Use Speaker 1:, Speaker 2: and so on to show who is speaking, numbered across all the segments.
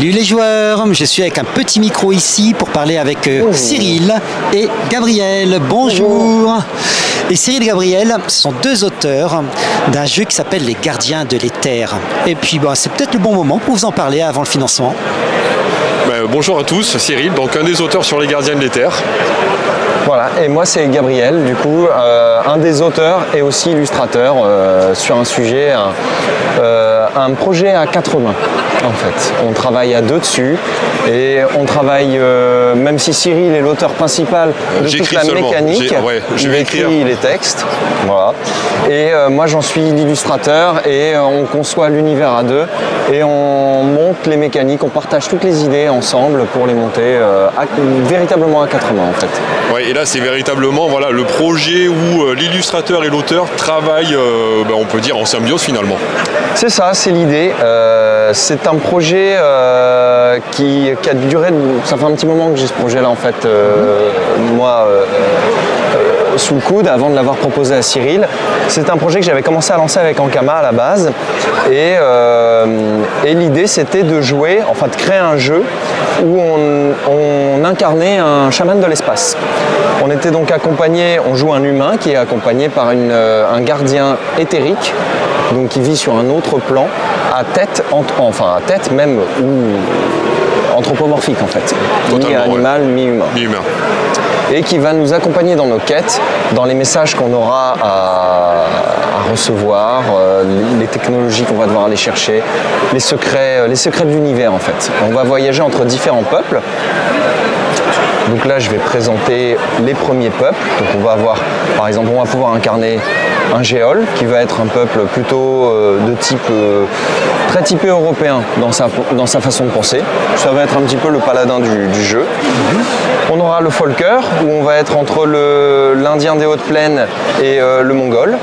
Speaker 1: Salut les joueurs, je suis avec un petit micro ici pour parler avec Cyril et Gabriel. Bonjour. Et Cyril et Gabriel sont deux auteurs d'un jeu qui s'appelle Les Gardiens de l'Éther. Et puis c'est peut-être le bon moment pour vous en parler avant le financement.
Speaker 2: Bonjour à tous, Cyril, donc un des auteurs sur Les Gardiens de l'Éther.
Speaker 3: Voilà, et moi c'est Gabriel, du coup, un des auteurs et aussi illustrateur sur un sujet, un projet à 4 mains en fait. On travaille à deux dessus et on travaille, même si Cyril est l'auteur principal de toute la mécanique, il écrit les textes, voilà. Et moi j'en suis l'illustrateur et on conçoit l'univers à deux et on monte les mécaniques, on partage toutes les idées ensemble pour les monter véritablement à 4 mains en fait.
Speaker 2: Ouais, et là c'est véritablement le projet où l'illustrateur et l'auteur travaillent, on peut dire en symbiose finalement.
Speaker 3: C'est ça, c'est l'idée. C'est un projet qui a duré, ça fait un petit moment que j'ai ce projet là en fait, moi sous le coude avant de l'avoir proposé à Cyril. C'est un projet que j'avais commencé à lancer avec Ankama à la base et l'idée c'était de jouer, enfin de créer un jeu où on incarnait un chaman de l'espace. On était donc accompagné, on joue un humain qui est accompagné par un gardien éthérique, donc qui vit sur un autre plan, à tête même, ou anthropomorphique en fait, mi-animal, mi-humain. Et qui va nous accompagner dans nos quêtes, dans les messages qu'on aura à recevoir, les technologies qu'on va devoir aller chercher, les secrets de l'univers en fait. On va voyager entre différents peuples. Donc là je vais présenter les premiers peuples. Donc on va avoir, par exemple, on va pouvoir incarner un géol qui va être un peuple plutôt de type très typé européen dans sa façon de penser. Ça va être un petit peu le paladin du jeu. On aura le Folker où on va être entre l'Indien des hautes plaines et le Mongol.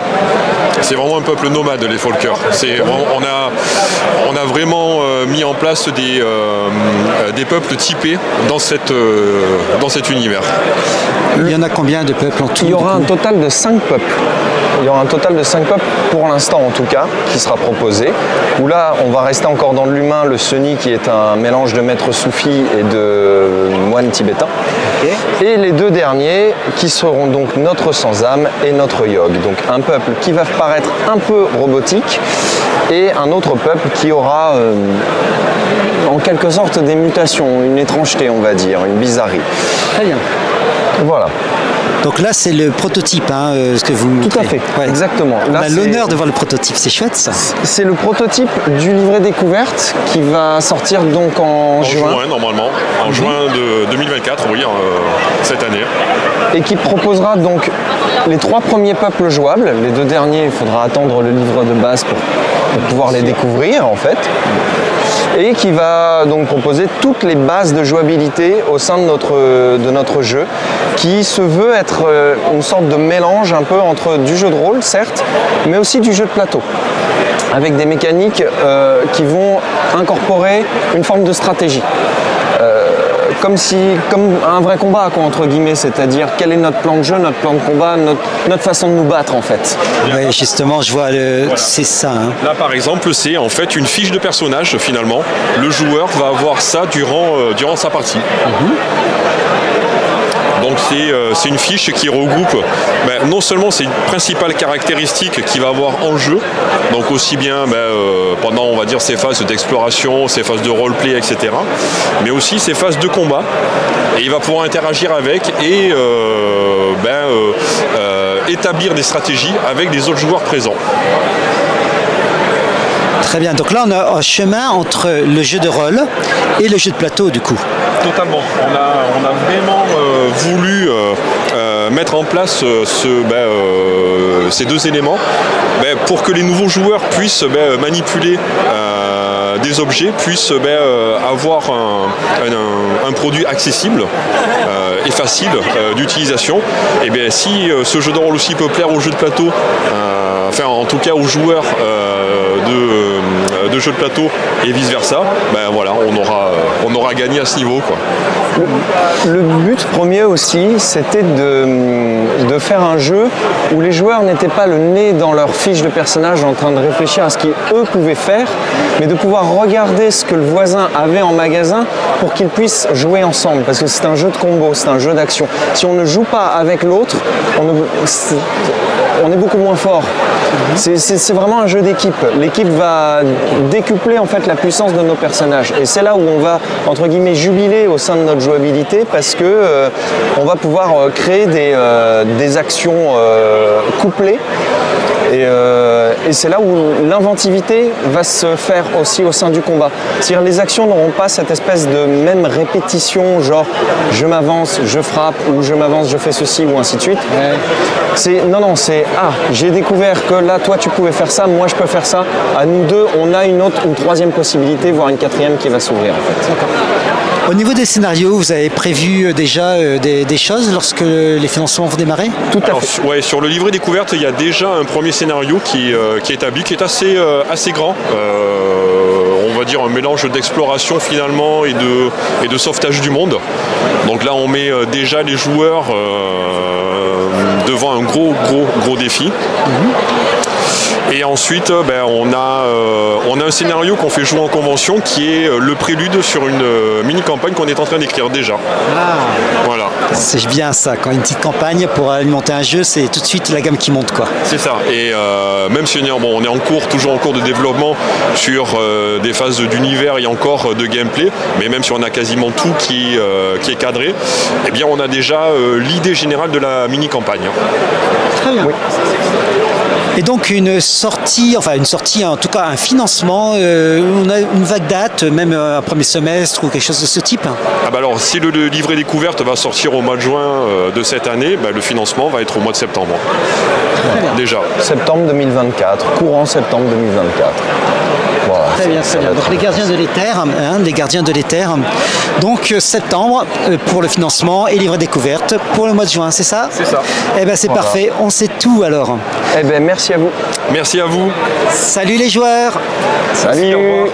Speaker 2: C'est vraiment un peuple nomade, les Folkers. On a vraiment mis en place des peuples typés dans cet univers.
Speaker 1: Il y en a combien de peuples en tout?
Speaker 3: Il y aura un total de 5 peuples. Il y aura un total de 5 peuples pour l'instant en tout cas, qui sera proposé. Où là, on va rester encore dans l'humain, le Seni qui est un mélange de maître soufi et de moine tibétain. Et les deux derniers qui seront donc notre sans-âme et notre yog. Donc un peuple qui va paraître un peu robotique et un autre peuple qui aura en quelque sorte des mutations, une étrangeté on va dire, une bizarrerie.
Speaker 1: Très bien.
Speaker 3: Voilà.
Speaker 1: Donc là, c'est le prototype, ce que vous montrez.
Speaker 3: Tout à fait, ouais. Exactement.
Speaker 1: Là, on a l'honneur de voir le prototype, c'est chouette ça.
Speaker 3: C'est le prototype du livret découverte qui va sortir donc en juin.
Speaker 2: En juin, normalement. En juin de 2024, oui, cette année.
Speaker 3: Et qui proposera donc les 3 premiers peuples jouables. Les 2 derniers, il faudra attendre le livre de base pour pouvoir les découvrir en fait. Et qui va donc proposer toutes les bases de jouabilité au sein de notre jeu, qui se veut être une sorte de mélange un peu entre du jeu de rôle, certes, mais aussi du jeu de plateau, avec des mécaniques qui vont incorporer une forme de stratégie. Comme un vrai combat, quoi, entre guillemets, c'est-à-dire quel est notre plan de jeu, notre plan de combat, notre façon de nous battre en fait.
Speaker 1: Oui, justement, je vois, c'est ça.
Speaker 2: Là par exemple, c'est en fait une fiche de personnage finalement. Le joueur va avoir ça durant sa partie. Donc c'est une fiche qui regroupe non seulement ses principales caractéristiques qu'il va avoir en jeu, donc aussi bien pendant on va dire ses phases d'exploration, ses phases de roleplay, etc. mais aussi ses phases de combat. Et il va pouvoir interagir avec et établir des stratégies avec les autres joueurs présents.
Speaker 1: Très bien, donc là on a un chemin entre le jeu de rôle et le jeu de plateau du coup.
Speaker 2: Totalement, on a vraiment voulu mettre en place ces deux éléments pour que les nouveaux joueurs puissent manipuler des objets, puissent avoir un produit accessible et facile d'utilisation. Et bien si ce jeu de rôle aussi peut plaire aux jeux de plateau, en tout cas aux joueurs de jeux de plateau et vice versa, on aura à gagner à ce niveau, quoi.
Speaker 3: Le but premier aussi, c'était de faire un jeu où les joueurs n'étaient pas le nez dans leur fiche de personnage en train de réfléchir à ce qu'eux pouvaient faire, mais de pouvoir regarder ce que le voisin avait en magasin pour qu'ils puissent jouer ensemble. Parce que c'est un jeu de combo, c'est un jeu d'action. Si on ne joue pas avec l'autre, on est beaucoup moins fort. C'est vraiment un jeu d'équipe. L'équipe va décupler en fait la puissance de nos personnages. Et c'est là où on va, entre guillemets, jubiler au sein de notre jouabilité parce que on va pouvoir créer des actions couplées. Et c'est là où l'inventivité va se faire aussi au sein du combat. C'est-à-dire les actions n'auront pas cette espèce de même répétition, genre je m'avance, je frappe, ou je m'avance, je fais ceci, ou ainsi de suite. Ouais. Non, c'est j'ai découvert que là, toi, tu pouvais faire ça, moi, je peux faire ça. À nous deux, on a une troisième possibilité, voire une quatrième qui va s'ouvrir, en fait.
Speaker 1: Au niveau des scénarios, vous avez prévu déjà des choses lorsque les financements vont démarrer?
Speaker 3: Tout à fait.
Speaker 2: Ouais, sur le livret découverte, il y a déjà un premier scénario qui est établi, qui est assez grand. On va dire un mélange d'exploration finalement et de sauvetage du monde. Donc là, on met déjà les joueurs devant un gros défi. Et ensuite, on a un scénario qu'on fait jouer en convention qui est le prélude sur une mini-campagne qu'on est en train d'écrire déjà. Voilà.
Speaker 1: C'est bien ça, quand une petite campagne pour alimenter un jeu, c'est tout de suite la gamme qui monte, quoi.
Speaker 2: C'est ça. Et même si on est toujours en cours de développement sur des phases d'univers et encore de gameplay, mais même si on a quasiment tout qui est cadré, eh bien on a déjà l'idée générale de la mini-campagne.
Speaker 1: Très bien. Oui. Et donc une sortie, en tout cas un financement, on a une vague date, même un premier semestre ou quelque chose de ce type?
Speaker 2: Alors si le livret découverte va sortir au mois de juin de cette année, le financement va être au mois de septembre. Déjà.
Speaker 3: Septembre 2024, courant septembre 2024. Voilà,
Speaker 1: très bien. Donc les gardiens de l'Éther, donc septembre pour le financement et livret découverte pour le mois de juin, c'est ça?
Speaker 2: C'est ça.
Speaker 1: Eh bien c'est parfait, on sait tout alors.
Speaker 3: Eh bien merci à vous.
Speaker 2: Merci à vous.
Speaker 1: Salut les joueurs.
Speaker 3: Salut. Merci, au revoir.